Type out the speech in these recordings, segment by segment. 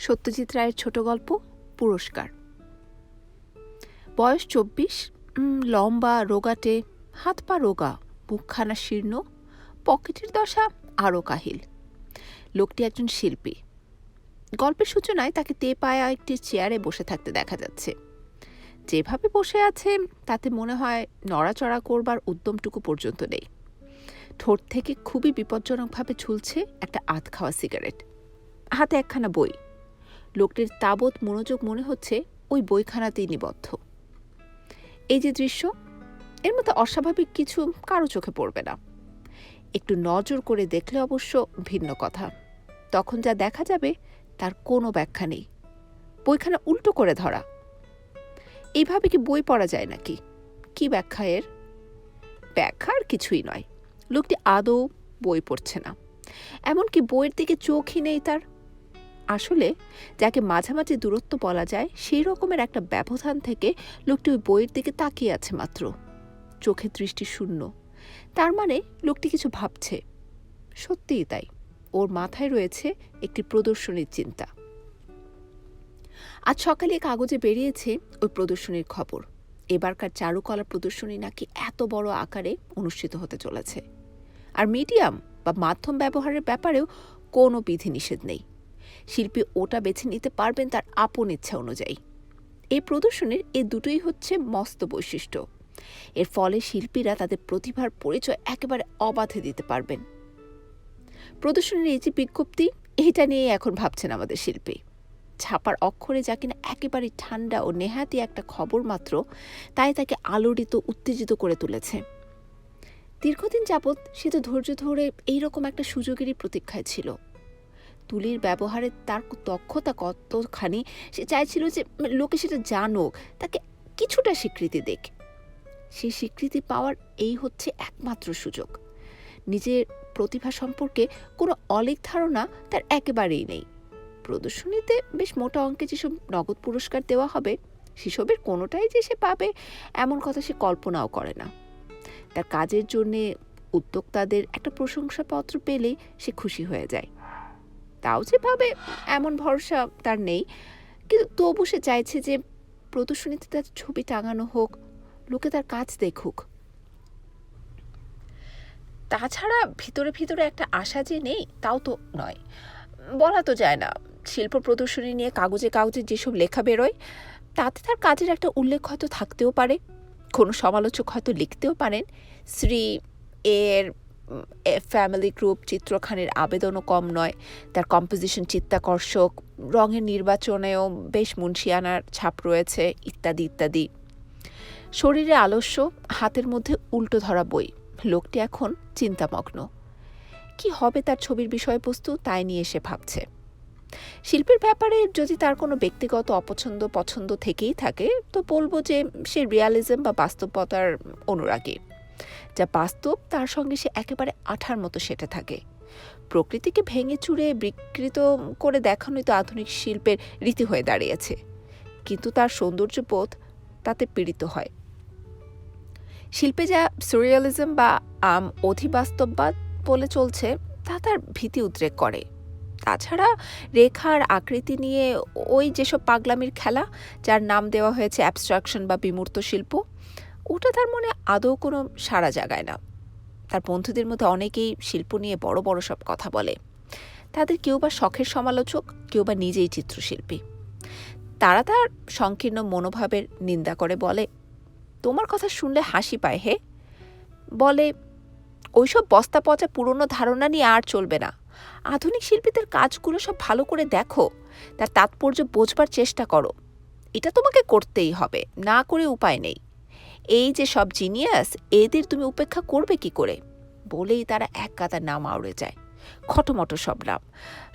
সত্যজিৎ রায়ের ছোট গল্প পুরস্কার। বয়স 24, লম্বা, রোগাটে, হাত পা রোগা, মুখখানা শীর্ণ, পকেটের দশা আরও কাহিল। লোকটি একজন শিল্পী। গল্পের সূচনায় তাকে তেপায়া একটি চেয়ারে বসে থাকতে দেখা যাচ্ছে। যেভাবে বসে আছে তাতে মনে হয় নড়াচড়া করবার উদ্যমটুকু পর্যন্ত নেই। ঠোঁট থেকে খুবই বিপজ্জনকভাবে ঝুলছে একটা আধ খাওয়া সিগারেট। হাতে একখানা বই। লোকটির তাবৎ মনোযোগ মনে হচ্ছে ওই বইখানাতেই নিবদ্ধ। এই যে দৃশ্য, এর মধ্যে অস্বাভাবিক কিছু কারো চোখে পড়বে না। একটু নজর করে দেখলে অবশ্য ভিন্ন কথা। তখন যা দেখা যাবে তার কোনো ব্যাখ্যা নেই। বইখানা উল্টো করে ধরা। এইভাবে কি বই পড়া যায় নাকি? কি ব্যাখ্যা এর? ব্যাখ্যা আর কিছুই নয়। লোকটি আদৌ বই পড়ছে না, এমনকি বইয়ের দিকে চোখই নেই তার। আসলে যাকে মাঝামাঝি দূরত্ব বলা যায় সেই রকমের একটা ব্যবধান থেকে লোকটি ওই বইয়ের দিকে তাকিয়ে আছে মাত্র। চোখের দৃষ্টি শূন্য। তার মানে লোকটি কিছু ভাবছে। সত্যিই তাই, ওর মাথায় রয়েছে একটি প্রদর্শনীর চিন্তা। আজ সকালে কাগজে বেরিয়েছে ওই প্রদর্শনীর খবর। এবারকার চারুকলা প্রদর্শনী নাকি এত বড় আকারে অনুষ্ঠিত হতে চলেছে। আর মিডিয়াম বা মাধ্যম ব্যবহারের ব্যাপারেও কোনো বিধিনিষেধ নেই। শিল্পী ওটা বেছে নিতে পারবেন তার আপন ইচ্ছা অনুযায়ী। এই প্রদর্শনীর এই দুটোই হচ্ছে মস্ত বৈশিষ্ট্য। এর ফলে শিল্পীরা তাদের প্রতিভার পরিচয় একেবারে অবাধে দিতে পারবেন। প্রদর্শনীর এই যে বিজ্ঞপ্তি, এইটা নিয়ে এখন ভাবছেন আমাদের শিল্পী। ছাপার অক্ষরে যা কিনা একেবারে ঠান্ডা ও নেহাতি একটা খবর মাত্র, তাই তাকে আলোড়িত, উত্তেজিত করে তুলেছে। দীর্ঘদিন যাবৎ সে তো ধৈর্য ধরে এইরকম একটা সুযোগেরই প্রতীক্ষায় ছিল। তুলির ব্যবহারে তার দক্ষতা কতখানি সে চাইছিল যে লোকে সেটা জানুক, তাকে কিছুটা স্বীকৃতি দেখ। সেই স্বীকৃতি পাওয়ার এই হচ্ছে একমাত্র সুযোগ। নিজের প্রতিভা সম্পর্কে কোনো অলীক ধারণা তার একেবারেই নেই। প্রদর্শনীতে বেশ মোটা অঙ্কে যেসব নগদ পুরস্কার দেওয়া হবে, সেসবের কোনোটাই যে সে পাবে এমন কথা সে কল্পনাও করে না। তার কাজের জন্যে উদ্যোক্তাদের একটা প্রশংসাপত্র পেলেই সে খুশি হয়ে যায়। তাও যে পাবে এমন ভরসা তার নেই, কিন্তু তবু সে চাইছে যে প্রদর্শনীতে তার ছবি টাঙানো হোক, লোকে তার কাজ দেখুক। তাছাড়া ভিতরে ভিতরে একটা আশা যে নেই তাও তো নয়, বলা তো যায় না। শিল্প প্রদর্শনী নিয়ে কাগজে কাগজে যেসব লেখা বেরোয়, তাতে তার কাজের একটা উল্লেখ হয়তো থাকতেও পারে। কোনো সমালোচক হয়তো লিখতেও পারেন, শ্রী এর ফ্যামিলি গ্রুপ চিত্রখানির আবেদনও কম নয়, তার কম্পোজিশন চিত্তাকর্ষক, রঙের নির্বাচনেও বেশ মুন্সিয়ানার ছাপ রয়েছে, ইত্যাদি ইত্যাদি। শরীরে আলস্য, হাতের মধ্যে উল্টো ধরা বই। লোকটি এখন চিন্তামগ্ন। কি হবে তার ছবির বিষয়বস্তু, তাই নিয়ে সে ভাবছে। শিল্পের ব্যাপারে যদি তার কোনো ব্যক্তিগত অপছন্দ পছন্দ থেকেই থাকে, তো বলবো যে সে রিয়ালিজম বা বাস্তবতার অনুরাগী। যা বাস্তব তার সঙ্গে সে একেবারে আঠার মতো সেটে থাকে। প্রকৃতিকে ভেঙে চুরে বিকৃত করে দেখানোই তো আধুনিক শিল্পের রীতি হয়ে দাঁড়িয়েছে। কিন্তু তার সৌন্দর্যবোধ তাতে পীড়িত হয়। শিল্পে যা সুরিয়ালিজম বা অধিবাস্তববাদ বলে চলছে, তা তার ভীতি উদ্রেক করে। তাছাড়া রেখার আকৃতি নিয়ে ওই যেসব পাগলামির খেলা, যার নাম দেওয়া হয়েছে অ্যাবস্ট্রাকশন বা বিমূর্ত শিল্প, ওটা তার মনে আদৌ কোনো সাড়া জাগায় না। তার বন্ধুদের মধ্যে অনেকেই শিল্প নিয়ে বড় বড় সব কথা বলে। তাদের কেউ বা শখের সমালোচক, কেউ বা নিজেই চিত্রশিল্পী। তারা তার সংকীর্ণ মনোভাবের নিন্দা করে, বলে, তোমার কথা শুনলে হাসি পায় হে। বলে, ওইসব বস্তা পচা পুরনো ধারণা নিয়ে আর চলবে না। আধুনিক শিল্পীদের কাজগুলো সব ভালো করে দেখো, তার তাৎপর্য বোঝবার চেষ্টা করো। এটা তোমাকে করতেই হবে, না করে উপায় নেই। এই যে সব জিনিয়াস, এদের তুমি উপেক্ষা করবে কি করে? বলেই তারা এক কাতার নাম আউড়ে যায়, খটোমটো সব নাম।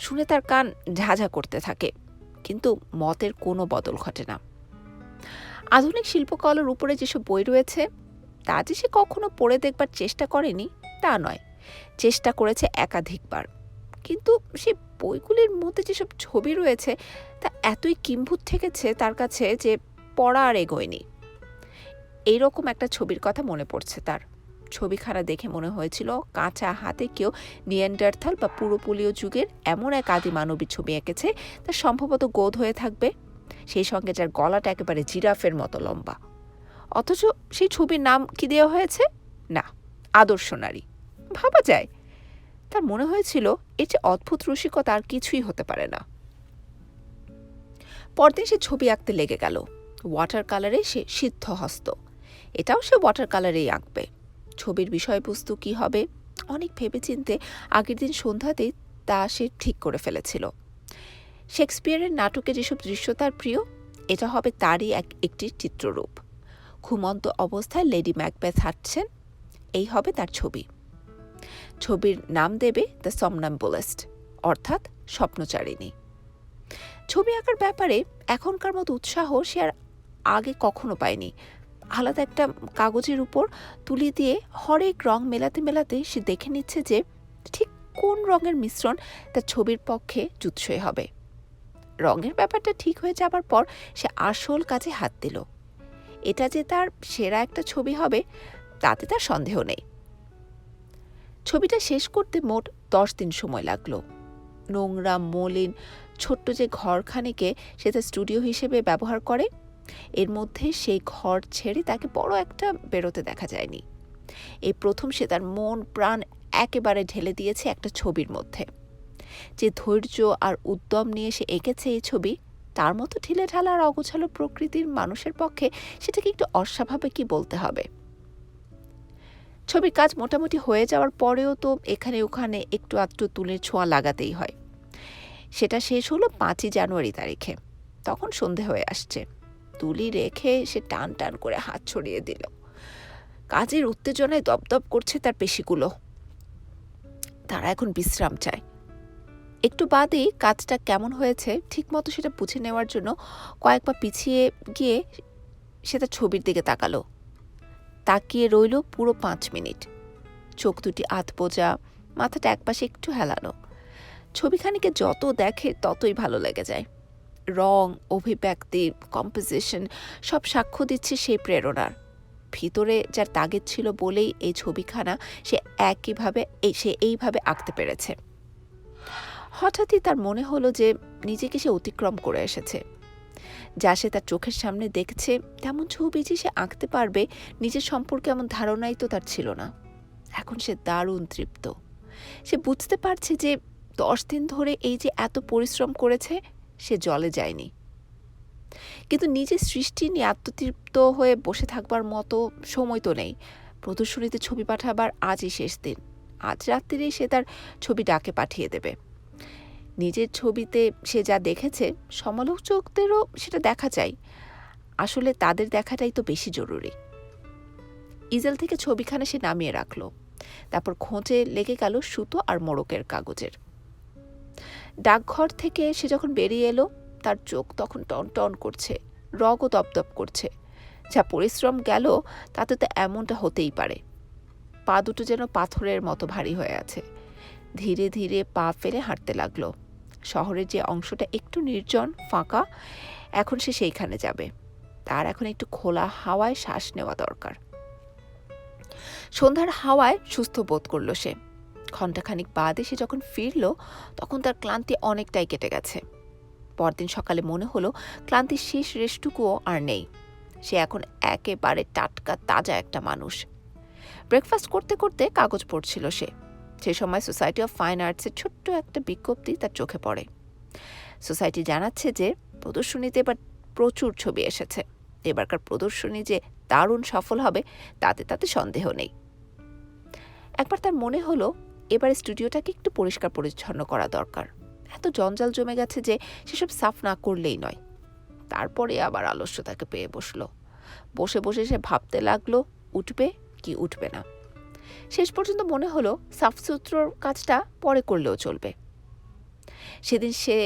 শুনে তার কান ঝাঝা করতে থাকে, কিন্তু মতের কোনো বদল ঘটে না। আধুনিক শিল্পকলার উপরে যেসব বই রয়েছে, তা যে সে কখনো পড়ে দেখবার চেষ্টা করেনি তা নয়, চেষ্টা করেছে একাধিকবার। কিন্তু সে বইগুলির মধ্যে যেসব ছবি রয়েছে, তা এতই কিম্ভূত ঠেকেছে তার কাছে যে পড়া আর এগোয়নি। এইরকম একটা ছবির কথা মনে পড়ছে তার। ছবিখানা দেখে মনে হয়েছিল কাঁচা হাতে কেউ নিয়ান্ডারথাল বা পুরোপলীয় যুগের এমন এক আদি মানবী ছবি এঁকেছে তা সম্ভবত গোদ হয়ে থাকবে, সেই সঙ্গে যার গলাটা একেবারে জিরাফের মতো লম্বা। অথচ সেই ছবির নাম কি দেওয়া হয়েছে? না, আদর্শ নারী। ভাবা যায়। তার মনে হয়েছিল এর যে অদ্ভুত রসিকতা আর কিছুই হতে পারে না। পরদিন সে ছবি আঁকতে লেগে গেল। ওয়াটার কালারে সে সিদ্ধ হস্ত। এটাও সে ওয়াটার কালারেই আঁকবে। ছবির বিষয়বস্তু কি হবে অনেক ভেবেচিন্তে আগের দিন সন্ধ্যাতেই তা সে ঠিক করে ফেলেছিল। শেক্সপিয়ারের নাটকে যেসব দৃশ্য তার প্রিয়, এটা হবে তারই একটি চিত্ররূপ। ঘুমন্ত অবস্থায় লেডি ম্যাকবেথ হাঁটছেন, এই হবে তার ছবি। ছবির নাম দেবে দ্য সমনাম্বুলিস্ট, অর্থাৎ স্বপ্নচারিণী। ছবি আঁকার ব্যাপারে এখনকার মতো উৎসাহ সে আর আগে কখনো পায়নি। আলাদা একটা কাগজের উপর তুলি দিয়ে হরেক রং মেলাতে মেলাতে সে দেখে নিচ্ছে যে ঠিক কোন রঙের মিশ্রণ তার ছবির পক্ষে জুৎসই হবে। রঙের ব্যাপারটা ঠিক হয়ে যাবার পর সে আসল কাজে হাত দিল। এটা যে তার সেরা একটা ছবি হবে তাতে তার সন্দেহ নেই। ছবিটা শেষ করতে মোট 10 দিন সময় লাগলো। নোংরা মলিন ছোট্ট যে ঘরখানেকে সে তার স্টুডিও হিসেবে ব্যবহার করে, এর মধ্যে সেই ঘর ছেড়ে তাকে বড় একটা বেরোতে দেখা যায়নি। এই প্রথম সে তার মন প্রাণ একেবারে ঢেলে দিয়েছে একটা ছবির মধ্যে। যে ধৈর্য আর উদ্যম নিয়ে সে এঁকেছে এই ছবি, তার মতো ঢিলে ঢালা আর অগোছালো প্রকৃতির মানুষের পক্ষে সেটাকে একটু অস্বাভাবিক কি বলতে হবে। ছবির কাজ মোটামুটি হয়ে যাওয়ার পরেও তো এখানে ওখানে একটু আধটু তুলির ছোঁয়া লাগাতেই হয়। সেটা শেষ হলো 5ই জানুয়ারি তারিখে। তখন সন্ধে হয়ে আসছে। তুলি রেখে সে টান টান করে হাত ছড়িয়ে দিল। কাজের উত্তেজনায় দপদপ করছে তার পেশিগুলো। তারা এখন বিশ্রাম চায়। একটু বাদেই কাজটা কেমন হয়েছে ঠিকমতো সেটা বুঝে নেওয়ার জন্য কয়েকবার পিছিয়ে গিয়ে সে তার ছবির দিকে তাকালো। তাকিয়ে রইল পুরো 5 মিনিট। চোখ দুটি আধবোজা, মাথাটা একপাশে একটু হেলানো। ছবিখানিকে যত দেখে ততই ভালো লেগে যায়। রং, অভিব্যক্তি, কম্পোজিশন সব সাক্ষ্য দিচ্ছে সেই প্রেরণার। ভিতরে যার তাগিদ ছিল বলেই এই ছবিখানা সে এইভাবে আঁকতে পেরেছে। হঠাৎই তার মনে হলো যে নিজেকে সে অতিক্রম করে এসেছে। যা সে তার চোখের সামনে দেখছে তেমন ছবি যে সে আঁকতে পারবে নিজের সম্পর্কে এমন ধারণাই তো তার ছিল না। এখন সে দারুণ তৃপ্ত। সে বুঝতে পারছে যে 10 দিন ধরে এই যে এত পরিশ্রম করেছে সে জলে যায়নি। কিন্তু নিজের সৃষ্টি নিয়ে আত্মতৃপ্ত হয়ে বসে থাকবার মতো সময় তো নেই। প্রদর্শনীতে ছবি পাঠাবার আজই শেষ দিন। আজ রাত্রিরেই সে তার ছবি ডাকে পাঠিয়ে দেবে। নিজের ছবিতে সে যা দেখেছে সমালোচকদেরও সেটা দেখা চাই। আসলে তাদের দেখাটাই তো বেশি জরুরি। ইজেল থেকে ছবিখানা সে নামিয়ে রাখলো। তারপর খোঁজে লেগে গেল সুতো আর মোড়কের কাগজের। ডাকঘর থেকে সে যখন বেরিয়ে এলো তার চোখ তখন টন টন করছে, রগও দপদপ করছে। যা পরিশ্রম গেল তাতে তো এমনটা হতেই পারে। পা দুটো যেন পাথরের মতো ভারী হয়ে আছে। ধীরে ধীরে পা ফেলে হাঁটতে লাগলো। শহরের যে অংশটা একটু নির্জন ফাঁকা, এখন সে সেইখানে যাবে। তার এখন একটু খোলা হাওয়ায় শ্বাস নেওয়া দরকার। সন্ধ্যার হাওয়ায় সুস্থ বোধ করল সে। ঘণ্টাখানিক বাদে সে যখন ফিরল তখন তার ক্লান্তি অনেকটাই কেটে গেছে। পরদিন সকালে মনে হলো ক্লান্তির শেষ রেশটুকুও আর নেই। সে এখন একেবারে টাটকা তাজা একটা মানুষ। ব্রেকফাস্ট করতে করতে কাগজ পড়ছিল সে। সে সময় সোসাইটি অফ ফাইন আর্টসের ছোট্ট একটা বিজ্ঞপ্তি তার চোখে পড়ে। সোসাইটি জানাচ্ছে যে প্রদর্শনীতে এবার প্রচুর ছবি এসেছে। এবারকার প্রদর্শনী যে দারুণ সফল হবে তাতে সন্দেহ নেই। একবার তার মনে হলো এবার স্টুডিওটাকে একটু পরিষ্কার পরিচ্ছন্ন করা দরকার। এত জঞ্জাল জমে গেছে যে সেসব সাফ না করলেই নয়। তারপরে আবার আলস্য তাকে পেয়ে বসলো। বসে বসে সে ভাবতে লাগলো উঠবে কি উঠবে না। শেষ পর্যন্ত মনে হলো সাফসুতরোর কাজটা পরে করলেও চলবে। সেদিন সে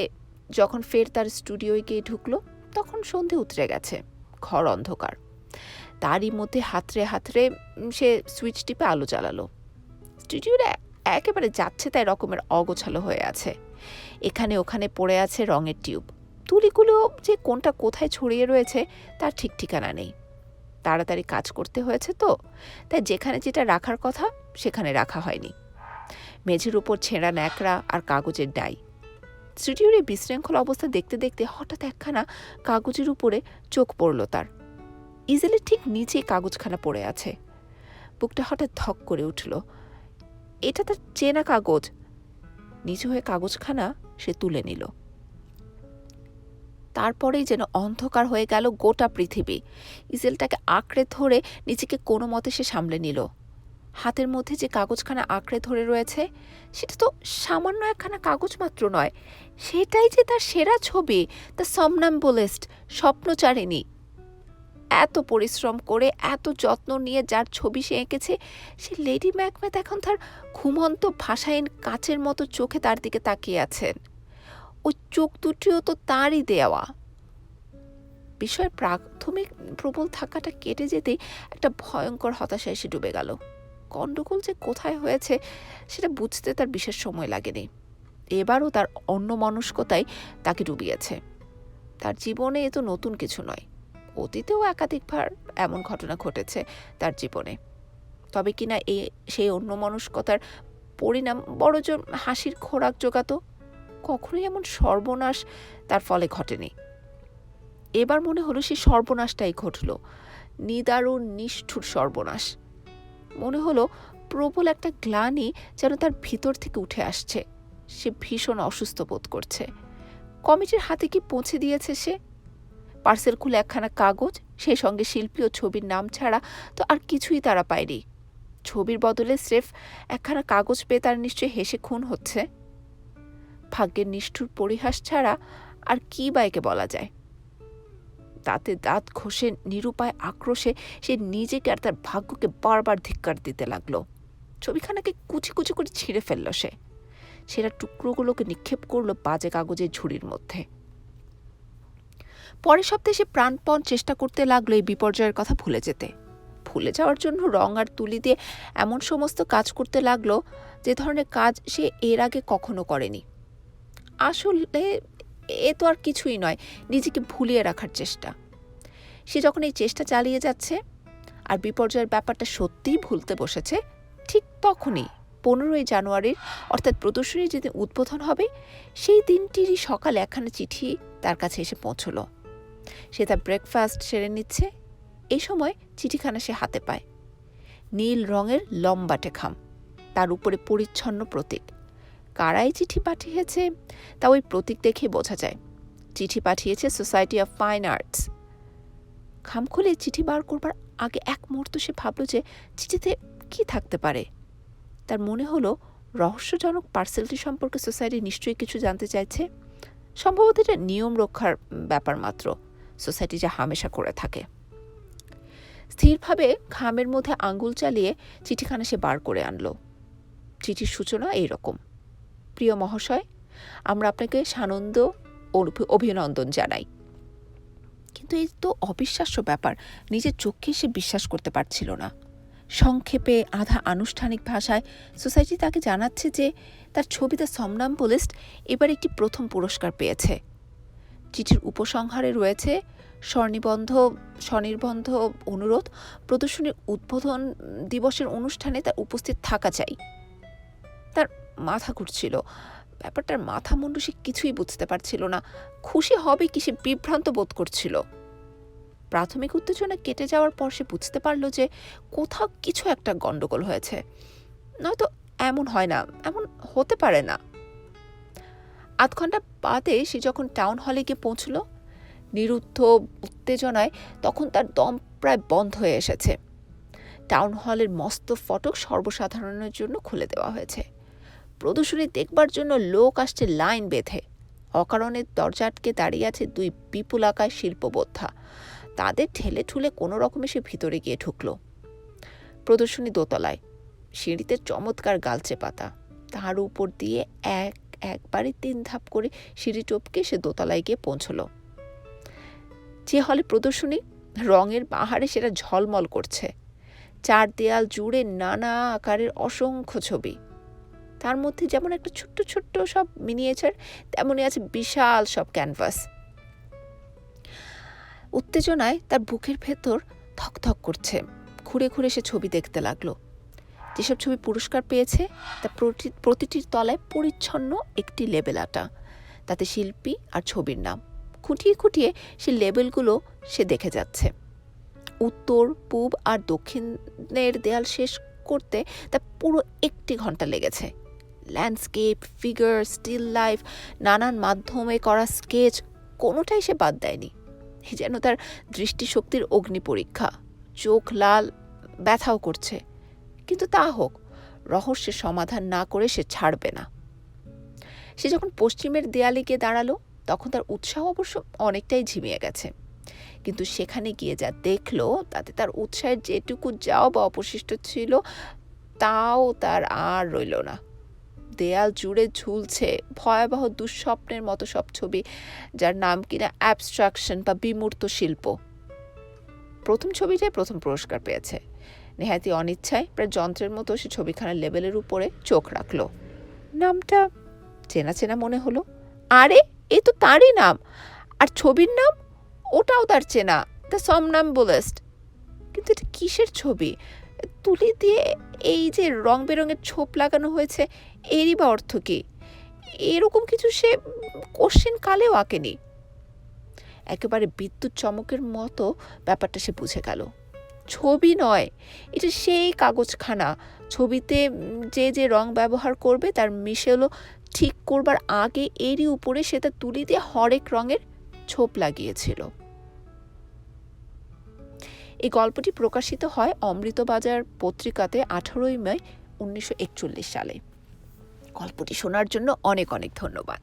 যখন ফের তার স্টুডিওয় গিয়ে ঢুকলো তখন সন্ধে উতরে গেছে, ঘর অন্ধকার। তারই মধ্যে হাতড়ে হাতড়ে সে সুইচ টিপে আলো জ্বালালো। স্টুডিওটা একেবারে যাচ্ছে তাই রকমের অগোছালো হয়ে আছে। এখানে ওখানে পড়ে আছে রঙের টিউব। তুলিগুলো যে কোনটা কোথায় ছড়িয়ে রয়েছে তার ঠিক ঠিকানা নেই। তাড়াতাড়ি কাজ করতে হয়েছে তো, তাই যেখানে যেটা রাখার কথা সেখানে রাখা হয়নি। মেঝের উপর ছেঁড়া ন্যাকড়া আর কাগজের ডাই। স্টুডিওর এই বিশৃঙ্খল অবস্থা দেখতে দেখতে হঠাৎ একখানা কাগজের উপরে চোখ পড়ল তার। ইজিলি ঠিক নিচেই কাগজখানা পড়ে আছে। বুকটা হঠাৎ ধক করে উঠল। এটা তার চেনা কাগজ। নিচু হয়ে কাগজখানা সে তুলে নিল। তারপরেই যেন অন্ধকার হয়ে গেল গোটা পৃথিবী। ইজেলটাকে আঁকড়ে ধরে নিজেকে কোনো মতে সে সামলে নিল। হাতের মধ্যে যে কাগজখানা আঁকড়ে ধরে রয়েছে সেটা তো সামান্য একখানা কাগজ মাত্র নয়, সেটাই যে তার সেরা ছবি, দ্য সমনাম্বুলিস্ট, স্বপ্নচারিণী। এত পরিশ্রম করে এত যত্ন নিয়ে যার ছবি সে এঁকেছে, সে লেডি ম্যাকবেথ এখন তার ঘুমন্ত ভাষাহীন কাচের মতো চোখে তার দিকে তাকিয়ে আছেন। ওই চোখ দুটিও তো তারই দেওয়া। বিষয়ের প্রাথমিক প্রবল থাকাটা কেটে যেতেই একটা ভয়ঙ্কর হতাশা এসে ডুবে গেল। গণ্ডগোল যে কোথায় হয়েছে সেটা বুঝতে তার বিশেষ সময় লাগেনি। এবারও তার অন্যমনস্কতাই তাকে ডুবিয়েছে। তার জীবনে এ তো নতুন কিছু নয়, অতীতেও একাধিকবার এমন ঘটনা ঘটেছে তার জীবনে। তবে কিনা সেই অন্যমনস্কতার পরিণাম বড়জোর হাসির খোরাক জোগাতো। কখনোই এমন সর্বনাশ তার ফলে ঘটেনি। এবার মনে হলো সেই সর্বনাশটাই ঘটল, নিদারুণ নিষ্ঠুর সর্বনাশ। মনে হলো প্রবল একটা গ্লানি যেন তার ভিতর থেকে উঠে আসছে। সে ভীষণ অসুস্থ বোধ করছে। কমিটির হাতে কি পৌঁছে দিয়েছে সে? পার্সেল খুলে একখানা কাগজ, সেই সঙ্গে শিল্পী ও ছবির নাম ছাড়া তো আর কিছুই তারা পায়নি। ছবির বদলে স্রেফ একখানা কাগজ পেয়ে তার নিশ্চয়ই হেসে খুন হচ্ছে। ভাগ্যের নিষ্ঠুর পরিহাস ছাড়া আর কি বা একে বলা যায়। দাঁতে দাঁত ঘষে নিরুপায় আক্রোশে সে নিজেকে আর তার ভাগ্যকে বারবার ধিক্কার দিতে লাগলো। ছবিখানাকে কুচি কুচি করে ছিঁড়ে ফেলল সে। সেরা টুকরোগুলোকে নিক্ষেপ করলো বাজে কাগজের ঝুড়ির মধ্যে। পরের সপ্তাহে সে প্রাণপণ চেষ্টা করতে লাগলো এই বিপর্যয়ের কথা ভুলে যেতে। ভুলে যাওয়ার জন্য রং আর তুলি দিয়ে এমন সমস্ত কাজ করতে লাগলো যে ধরনের কাজ সে এর আগে কখনো করেনি। আসলে এ তো আর কিছুই নয়, নিজেকে ভুলিয়ে রাখার চেষ্টা। সে যখন এই চেষ্টা চালিয়ে যাচ্ছে আর বিপর্যয়ের ব্যাপারটা সত্যিই ভুলতে বসেছে, ঠিক তখনই 15ই জানুয়ারির অর্থাৎ প্রদর্শনী যেদিন উদ্বোধন হবে সেই দিনটিরই সকালে একখানা চিঠি তার কাছে এসে পৌঁছলো। সে তার ব্রেকফাস্ট সেরে নিচ্ছে। এই সময় চিঠিখানা সে হাতে পায়। নীল রঙের লম্বাটে খাম, তার উপরে পরিচ্ছন্ন প্রতীক। কারাই চিঠি পাঠিয়েছে তা ওই প্রতীক দেখে বোঝা যায়। চিঠি পাঠিয়েছে সোসাইটি অফ ফাইন আর্টস। খাম খুলে চিঠি বার করবার আগে এক মুহূর্ত সে ভাবল যে চিঠিতে কি থাকতে পারে। তার মনে হলো রহস্যজনক পার্সেলটি সম্পর্কে সোসাইটি নিশ্চয়ই কিছু জানতে চাইছে। সম্ভবত এটা নিয়ম রক্ষার ব্যাপার মাত্র, সোসাইটি যা হামেশা করে থাকে। স্থিরভাবে খামের মধ্যে আঙ্গুল চালিয়ে চিঠিখানা সে বার করে আনলো। চিঠির সূচনা এইরকম: প্রিয় মহাশয়, আমরা আপনাকে সানন্দ অভিনন্দন জানাই। কিন্তু এই তো অবিশ্বাস্য ব্যাপার। নিজের চোখে সে বিশ্বাস করতে পারছিল না। সংক্ষেপে আধা আনুষ্ঠানিক ভাষায় সোসাইটি তাকে জানাচ্ছে যে তার ছবি দ্য সমনাম্বুলিস্ট এবার একটি প্রথম পুরস্কার পেয়েছে। চিঠির উপসংহারে রয়েছে স্বনির্বন্ধ অনুরোধ, প্রদর্শনীর উদ্বোধন দিবসের অনুষ্ঠানে তার উপস্থিত থাকা চাই। তার মাথা ঘুরছিল। ব্যাপারটার মাথা মুন্ডু সে কিছুই বুঝতে পারছিল না। খুশি হবে কি সে বিভ্রান্ত বোধ করছিল। প্রাথমিক উত্তেজনা কেটে যাওয়ার পর সে বুঝতে পারল যে কোথাও কিছু একটা গন্ডগোল হয়েছে। নয়তো এমন হয় না, এমন হতে পারে না। আধ ঘন্টা বাদে সে যখন টাউন হলে গিয়ে পৌঁছল, নিরুদ্ধ উত্তেজনায় তখন তার দম প্রায় বন্ধ হয়ে এসেছে। টাউন হলের মস্ত ফটক সর্বসাধারণের জন্য খুলে দেওয়া হয়েছে। প্রদর্শনী দেখবার জন্য লোক আসছে লাইন বেঁধে। অকারণে দরজা আটকে দাঁড়িয়ে আছে দুই বিপুলাকায় শিল্পবোদ্ধা। তাদের ঠেলে ঠুলে কোনো রকমে সে ভিতরে গিয়ে ঢুকল। প্রদর্শনী দোতলায়, সিঁড়িতে চমৎকার গালচে পাতা। তার উপর দিয়ে একবারে 3 ধাপ করে সিঁড়ি টপকে সে দোতলায় গিয়ে পৌঁছল। যে হলে প্রদর্শনী, রঙের বাহারে সেটা ঝলমল করছে। 4 দেয়াল জুড়ে নানা আকারের অসংখ্য ছবি। তার মধ্যে যেমন একটা ছোট্ট ছোট্ট সব মিনিয়েচার, তেমনই আছে বিশাল সব ক্যানভাস। উত্তেজনায় তার বুকের ভেতর থকথক করছে। ঘুরে ঘুরে সে ছবি দেখতে লাগলো। যেসব ছবি পুরস্কার পেয়েছে তা প্রতিটির তলায় পরিচ্ছন্ন একটি লেবেল আঁটা, তাতে শিল্পী আর ছবির নাম। খুঁটিয়ে খুঁটিয়ে সে লেবেলগুলো সে দেখে যাচ্ছে। উত্তর, পূব আর দক্ষিণের দেয়াল শেষ করতে তা পুরো 1 ঘন্টা লেগেছে। ল্যান্ডস্কেপ, ফিগার, স্টিল লাইফ, নানান মাধ্যমে করা স্কেচ, কোনোটাই সে বাদ দেয়নি। যেন তার দৃষ্টিশক্তির অগ্নি পরীক্ষা। চোখ লাল, ব্যথাও করছে, কিন্তু তা হোক, রহস্যের সমাধান না করে সে ছাড়বে না। সে যখন পশ্চিমের দেয়ালে গিয়ে দাঁড়ালো তখন তার উৎসাহ অবশ্য অনেকটাই ঝিমিয়ে গেছে, কিন্তু সেখানে গিয়ে যা দেখলো তাতে তার উৎসাহের যেটুকু যাও বা অবশিষ্ট ছিল তাও তার আর রইল না। দেয়াল জুড়ে ঝুলছে ভয়াবহ দুঃস্বপ্নের মতো সব ছবি, যার নাম কিনা অ্যাবস্ট্রাকশন বা বিমূর্ত শিল্প। প্রথম ছবিটাই প্রথম পুরস্কার পেয়েছে। নেহাতি অনিচ্ছায়, প্রায় যন্ত্রের মতো সে ছবিখানার লেবেলের উপরে চোখ রাখলো। নামটা চেনা চেনা মনে হলো। আরে, এ তো তারই নাম। আর ছবির নাম, ওটাও তার চেনা, দ্য সমনাম্বুলিস্ট। কিন্তু এটা কিসের ছবি? তুলি দিয়ে এই যে রং বেরঙের ছোপ লাগানো হয়েছে, এরই বা অর্থ কি? এরকম কিছু সে কোশ্চেন কালেও আঁকেনি। একেবারে বিদ্যুৎ চমকের মতো ব্যাপারটা সে বুঝে গেল। ছবি নয়, এটা সেই কাগজখানা। ছবিতে যে যে রং ব্যবহার করবে তার মিশেল ঠিক করবার আগে এরই উপরে সে তার তুলি দিয়ে হরেক রঙের ছোপ লাগিয়েছিল। এই গল্পটি প্রকাশিত হয় অমৃতবাজার পত্রিকাতে 18 মে 1941 সালে। গল্পটি শোনার জন্য অনেক অনেক ধন্যবাদ।